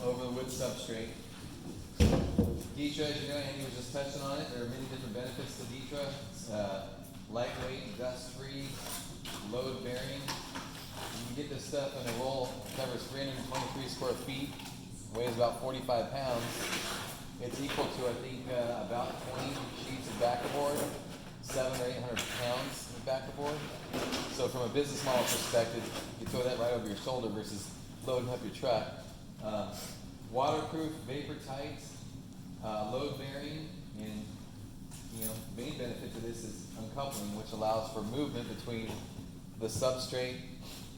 over the wood substrate. Detra, as you know, Andy was just touching on it. There are many different benefits to Detra. It's lightweight, dust-free, load-bearing. You can get this stuff in a roll, covers 323 square feet, weighs about 45 pounds. It's equal to, I think, about 20 sheets of backerboard, 700 or 800 pounds of backerboard. So from a business model perspective, you throw that right over your shoulder versus loading up your truck. Waterproof, vapor tight, load bearing, and main benefit to this is uncoupling, which allows for movement between the substrate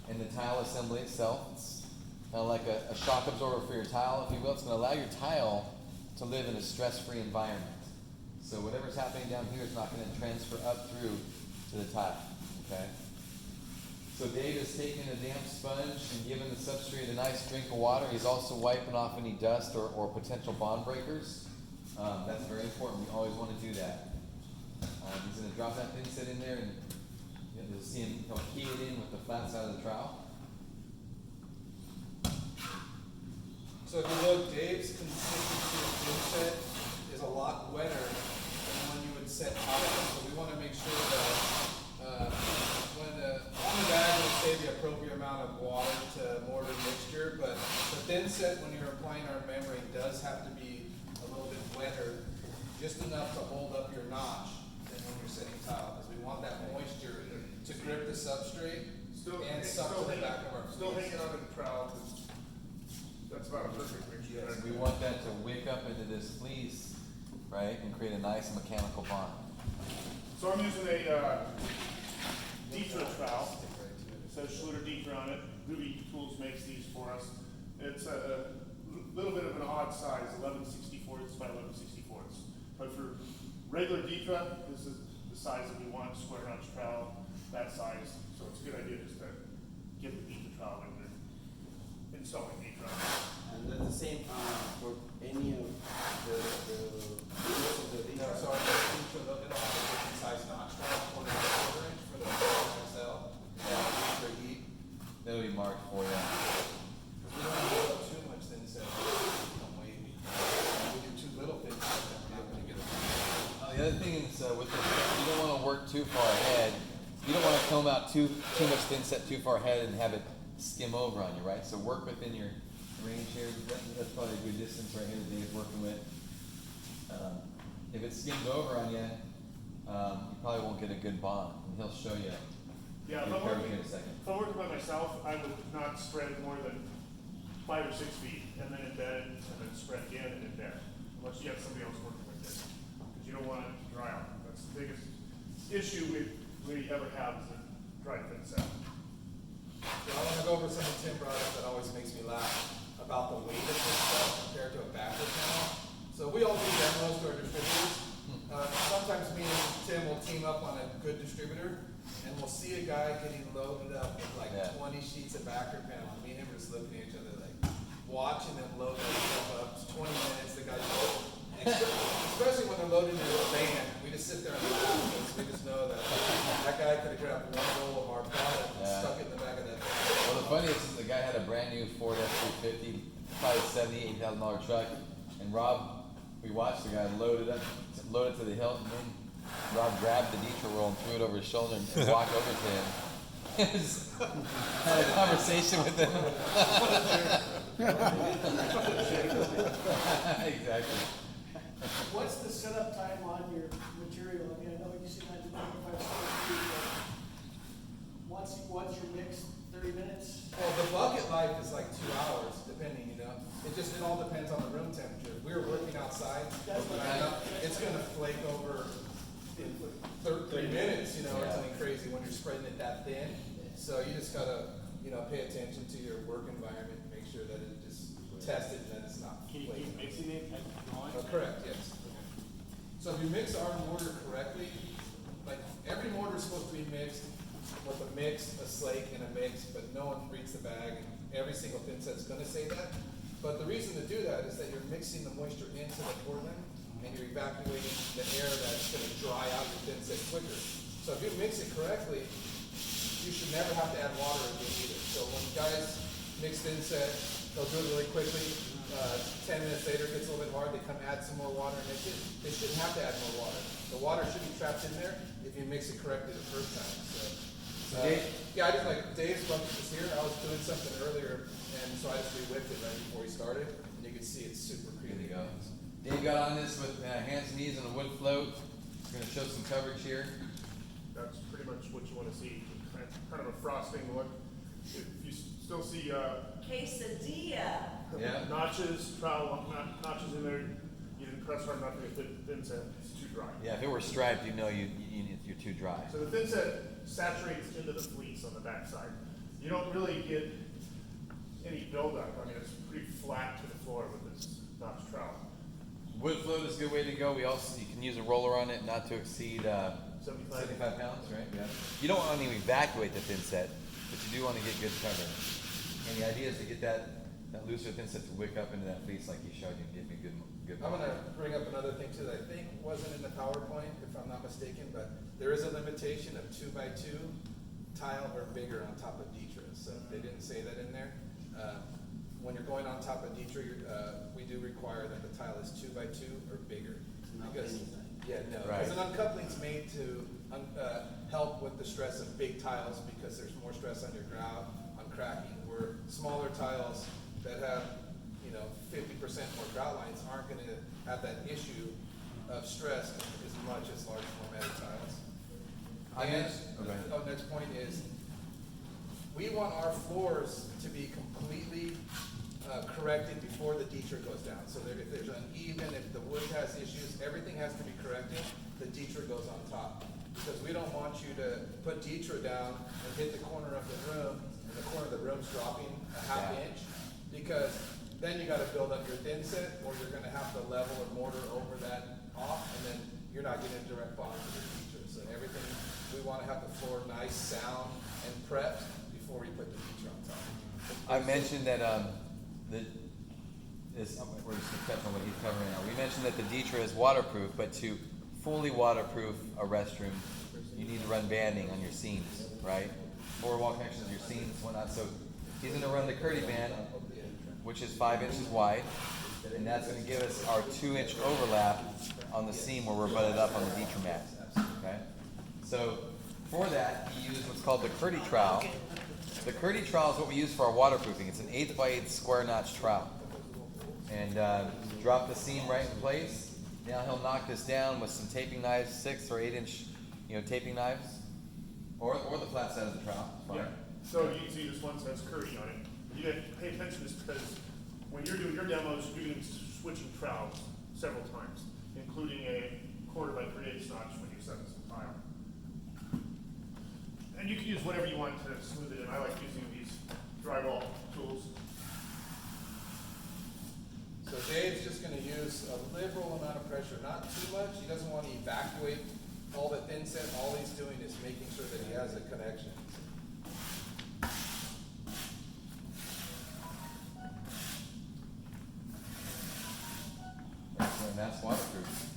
and the tile assembly itself. It's kind of like a shock absorber for your tile, if you will. It's going to allow your tile to live in a stress-free environment. So whatever's happening down here is not going to transfer up through to the tile. Okay. So Dave is taking a damp sponge and giving the substrate a nice drink of water. He's also wiping off any dust or potential bond breakers. That's very important. We always want to do that. He's going to drop that thin set in there, and you'll see him. He'll key it in with the flat side of the trowel. So if you look, Dave's consistency of thin set is a lot wetter than when you would set tile. So we want to make sure that when on the bag we'll say the appropriate amount of water to mortar mixture, but the thin set when you're applying our membrane does have to be a little bit wetter, just enough to hold up your notch than when you're setting tile, because we want that moisture to grip the substrate and suck to the back of our Still fleece. hanging on to the trowel. That's about a perfect mixture. Yes, We want that to wick up into this fleece, right, and create a nice mechanical bond. So I'm using a Detra trowel. It says Schluter Detra on it. Ruby Tools makes these for us. It's a little bit of an odd size, 11/64 by 11/64. But for regular Detra, this is the size that we want, square notch trowel, that size. So it's a good idea just to give the Detra trowel when you're installing Detra. And then the same for any of the No, so our feature, they'll have a different size notch, 1.25 inch for the XL, for heat. That'll be marked for you. We don't want to build up too much thin set. We do too little thin set, then we're not gonna get it. The other thing is with this, you don't want to work too far ahead. You don't want to comb out too much thin set too far ahead and have it skim over on you, right? So work within your range here. That's probably a good distance right here that Dave's working with. If it skims over on you, you probably won't get a good bond. And he'll show you. Yeah, your if I'm curve working, in a second. if I'm working by myself, I would not spread more than 5 or 6 feet, and then embed it, and then spread again and embed, unless you have somebody else working with it, because you don't want it to dry out. That's the biggest issue we ever have is a dry thin set. So I want to go over something Tim brought up that always makes me laugh about the weight of this stuff compared to a backer panel. So we all do demos to our distributors. Sometimes me and Tim will team up on a good distributor, and we'll see a guy getting loaded up with like 20 sheets of backer panel. And me and him are just looking at each other like, watching them load that stuff up. It's 20 minutes, the guy's loading. Especially when they're loading in a van, we just sit there and laugh because we just know that that guy could have grabbed one roll of our product and stuck it in the back of that van. Well, the funniest is the guy had a brand new Ford F-350, probably $78,000 truck, and Rob, we watched the guy load it to the hilt, and then Rob grabbed the Detra roll and threw it over his shoulder and walked over to him. Had a conversation with him. Exactly. What's the setup time on your material? I mean, I know you said 125 square feet, but once you're mixed, 30 minutes? Well, the bucket life is like 2 hours, depending, you know. It all depends on the room temperature. If we were working outside, it's gonna flake over in 3 minutes, you know, or something crazy when you're spreading it that thin. So you just gotta, pay attention to your work environment, and make sure that it just tested and that it's not Can you flaking. keep mixing it and going? Oh, correct, yes. So if you mix our mortar correctly, like every mortar is supposed to be mixed with a mix, a slake, and a mix, but no one reads the bag, and every single thin set's gonna say that. But the reason to do that is that you're mixing the moisture into the Portland, and you're evacuating the air that's gonna dry out your thin set quicker. So if you mix it correctly, you should never have to add water again either. So when guys mix thin set, they'll do it really quickly. minutes later, it gets a little bit hard, they come add some more water, and they shouldn't have to add more water. The water should be trapped in there if you mix it correctly the first time, so. Dave? Yeah, I just like, Dave's bucket was here, I was doing something earlier, and so I just re-whipped it right before he started, and you can see it's super Here creamy. we go. Dave got on this with hands and knees on a wood float. We're gonna show some coverage here. That's pretty much what you wanna see, kind of a frosting look. If you still see, Quesadilla. Yeah. notches, notches in there, you didn't press hard enough, if it didn't set, it's too dry. Yeah, if it were striped, you'd know you're too dry. So the thin set saturates into the fleece on the backside. You don't really get any buildup. I mean, it's pretty flat to the floor with this notch trowel. Wood float is a good way to go. We also, you can use a roller on it, not to exceed 75. 75 pounds, right? Yeah. You don't want to evacuate the thin set, but you do want to get good coverage. And the idea is to get that looser thin set to wick up into that fleece like you showed you and give me good. I'm gonna bring up another thing too that I think wasn't in the PowerPoint, if I'm not mistaken, but there is a limitation of 2x2 tile or bigger on top of Detra, so they didn't say that in there. When you're going on top of Detra, we do require that the tile is 2x2 or bigger. Not Because, any size. yeah, no, Right. because an uncoupling is made to help with the stress of big tiles because there's more stress on your grout, on cracking, where smaller tiles that have 50% more grout lines aren't gonna have that issue of stress as much as large formatted tiles. Next point is, we want our floors to be completely corrected before the Detra goes down. So that if there's uneven, if the wood has issues, everything has to be corrected, the Detra goes on top. Because we don't want you to put Detra down and hit the corner of the room, and the corner of the room's dropping a half Yeah. inch, because then you gotta build up your thin set, or you're gonna have to level a mortar over that off, and then you're not getting a direct bond to the Detra. So everything, we wanna have the floor nice, sound, and prepped before we put the Detra on top. I mentioned that we're just gonna touch on what he's covering now. We mentioned that the Detra is waterproof, but to fully waterproof a restroom, you need to run banding on your seams, right? Floor wall connections, your seams, whatnot. So he's gonna run the Curdy band, which is 5 inches wide, and that's gonna give us our 2-inch overlap on the seam where we're butted up on the Detra mat. Okay? So for that, he used what's called the Curdy trowel. The Curdy trowel is what we use for our waterproofing. It's an 8x8 square notch trowel. And drop the seam right in place. Now he'll knock this down with some taping knives, 6 or 8 inch, taping knives, or the flat side of the trowel. Fine. Yeah, so you can see this one says Curdy on it. You have to pay attention to this because when you're doing your demos, you're doing switching trowels several times, including a 1/4x3/8 notch when you set this tile. And you can use whatever you want to smooth it in. I like using these drywall tools. So Dave's just gonna use a liberal amount of pressure, not too much. He doesn't want to evacuate all the thin set. All he's doing is making sure that he has a connection. And that's waterproof.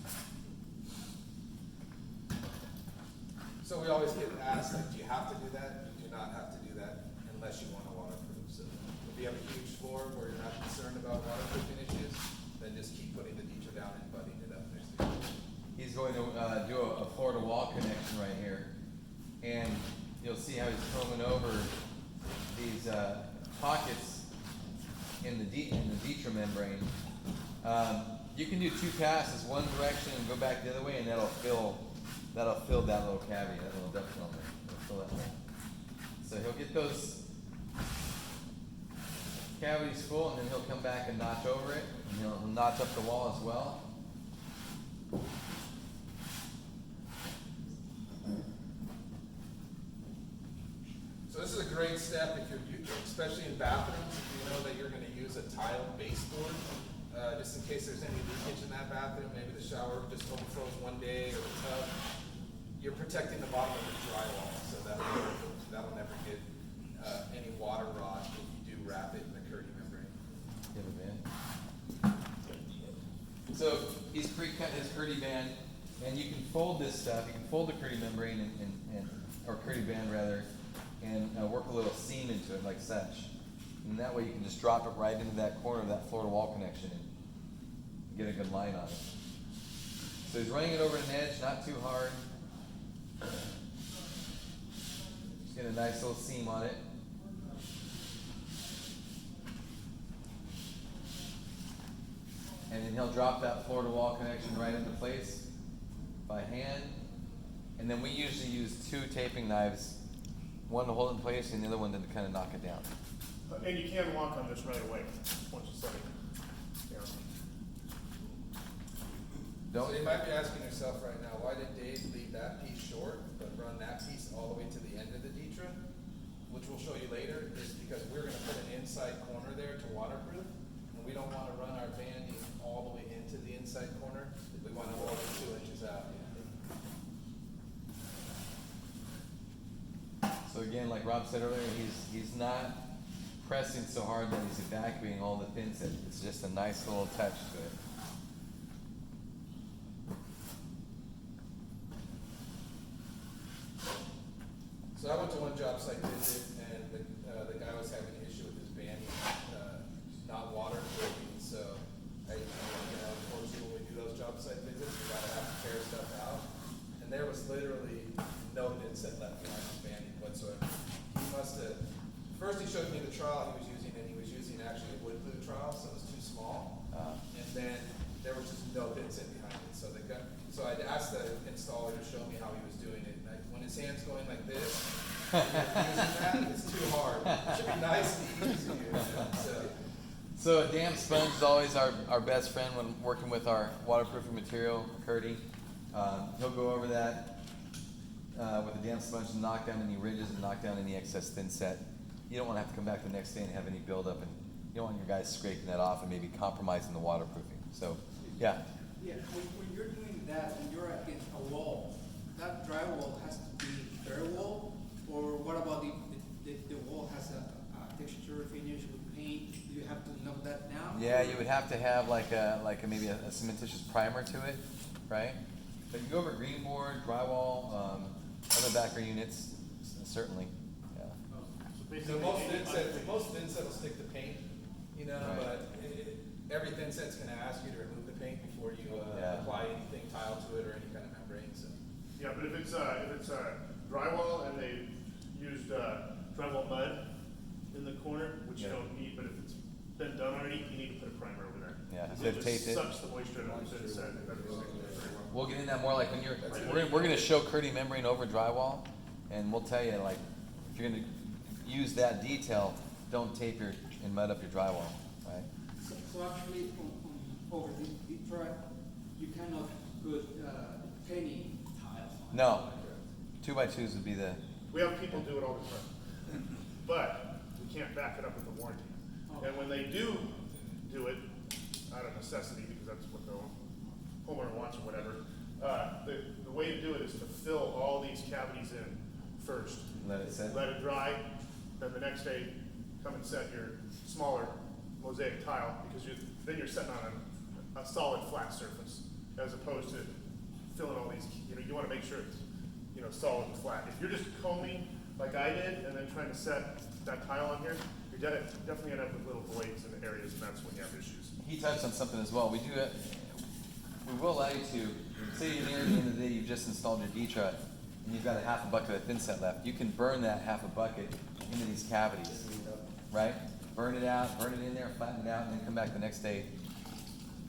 So we always get asked, like, do you have to do that? You do not have to do that unless you want to waterproof. So if you have a huge floor where you're not concerned about waterproofing issues, then just keep putting the Detra down and butting it up next to it. He's going to do a floor to wall connection right here. And you'll see how he's combing over these pockets in the Detra membrane. You can do 2 passes, one direction and go back the other way, and that'll fill that little cavity, that little depth element. It'll fill that hole. So he'll get those cavities full, and then he'll come back and notch over it, and he'll notch up the wall as well. So this is a great step if you're, especially in bathrooms, if you know that you're gonna use a tile baseboard, just in case there's any leakage in that bathroom, maybe the shower just overflows one day or the tub. You're protecting the bottom of the drywall, so that'll never get any water rot if you do wrap it in the Curdy membrane. Give it, man. So he's pre-cut his Curdy band, and you can fold this stuff. You can fold the Curdy membrane or Curdy band rather, and work a little seam into it like such. And that way you can just drop it right into that corner of that floor to wall connection. And get a good line on it. So he's running it over an edge, not too hard. Just get a nice little seam on it. And then he'll drop that floor to wall connection right into place by hand. And then we usually use 2 taping knives, one to hold it in place and the other one to kind of knock it down. And you can walk on this right away, once you set it. Yeah. Don't, So you might be asking yourself right now, why did Dave leave that piece short, but run that piece all the way to the end of the Detra? Which we'll show you later, is because we're gonna put an inside corner there to waterproof, and we don't wanna run our banding all the way into the inside corner, we wanna hold it 2 inches out. so again, like Rob said earlier, he's not pressing so hard that he's evacuating all the thin set. It's just a nice little touch to it. So I went to one job site visit, and the guy was having an issue with his banding, not waterproofing, so unfortunately when we do those job site visits, we gotta have to tear stuff out. And there was literally no inset left behind his banding whatsoever. He must have, first he showed me the trowel he was using, and he was using actually a wood glue trowel, so it was too small. And then there was just no inset behind it, so so I'd asked the installer to show me how he was doing it, and when his hand's going like this, using that, it's too hard. It should be nice and easy to use, so. So a damp sponge is always our best friend when working with our waterproofing material, Curdy. He'll go over that with a damp sponge and knock down any ridges and knock down any excess thin set. You don't want to have to come back the next day and have any buildup, and you don't want your guys scraping that off and maybe compromising the waterproofing. So, yeah. Yeah, when you're doing that and you're against a wall, that drywall has to be bare wall, or what about the wall has a texture finish with paint? You have to knock that down? Yeah, you would have to have like maybe a cementitious primer to it, right? But you go over green board, drywall, other backer units, certainly. Yeah. So most thin set will stick to paint, Right. but every thin set's gonna ask you to remove the paint before you Yeah. apply anything tile to it or any kind of membrane, so. Yeah, but if it's drywall and they used drywall mud in the corner, which you Yeah. don't need, but if it's been done already, you need to put a primer over there. Yeah, Because so it just tape it. sucks the moisture out of the thin set. It doesn't stick to it very well. We'll get in that more like when we're gonna show Curdy membrane over drywall, and we'll tell you like if you're gonna use that detail, don't tape and mud up your drywall, right? So actually, over the track, you cannot put penny tiles on it. No, 2x2s would be the. We have people do it all the time, but we can't back it up with a warranty. And when they do it, out of necessity, because that's what the homeowner wants or whatever, the way to do it is to fill all these cavities in first. Let it set. Let it dry, then the next day, come and set your smaller mosaic tile, because then you're setting on a solid flat surface, as opposed to filling all these, you wanna make sure it's, solid and flat. If you're just combing, like I did, and then trying to set that tile on here, you're definitely gonna end up with little voids in the areas, and that's when you have issues. He touched on something as well. We will allow you to, say you're near the end of the day, you've just installed your Detra, and you've got a half a bucket of thin set left. You can burn that half a bucket into these cavities, right? Burn it out, burn it in there, flatten it out, and then come back the next day,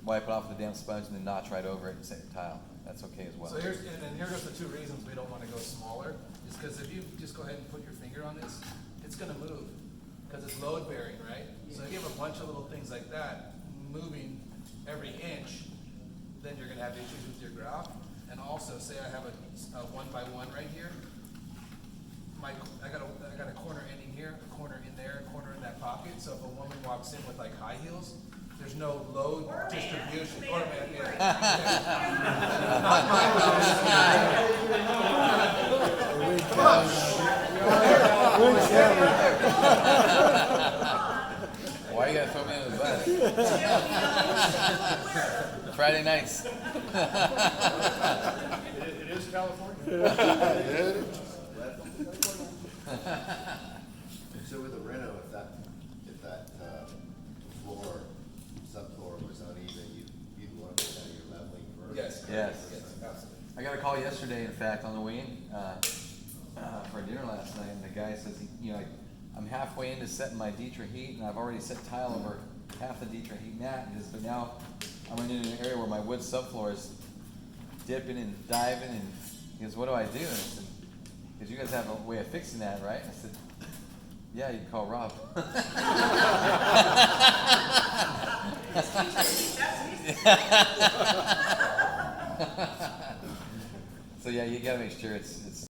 wipe it off with a damp sponge, and then notch right over it and set your tile. That's okay as well. So here goes the 2 reasons we don't wanna go smaller, is because if you just go ahead and put your finger on this, it's gonna move, because it's load bearing, right? So if you have a bunch of little things like that, moving every inch, then you're gonna have issues with your grout. And also, say I have a 1x1 right here, I got a corner ending here, a corner in there, a corner in that pocket, so if a woman walks in with like high heels, there's no load Or man. distribution. Man, Or man, you're yeah. Why you gotta throw me under the bus? Friday nights. It is California? So with a reno, if that floor, subfloor was uneven, you'd Yes. correct. Yes. Yes, absolutely. I got a call yesterday, in fact, on the way in, for dinner last night, and the guy says, I'm halfway into setting my Dietrich heat, and I've already set tile over half the Dietrich heat mat, he says, but now I'm running into an area where my wood subfloor is dipping and diving, and he goes, what do I do? And I said, because you guys have a way of fixing that, right? I said, yeah, you can call Rob. So yeah, you gotta make sure it's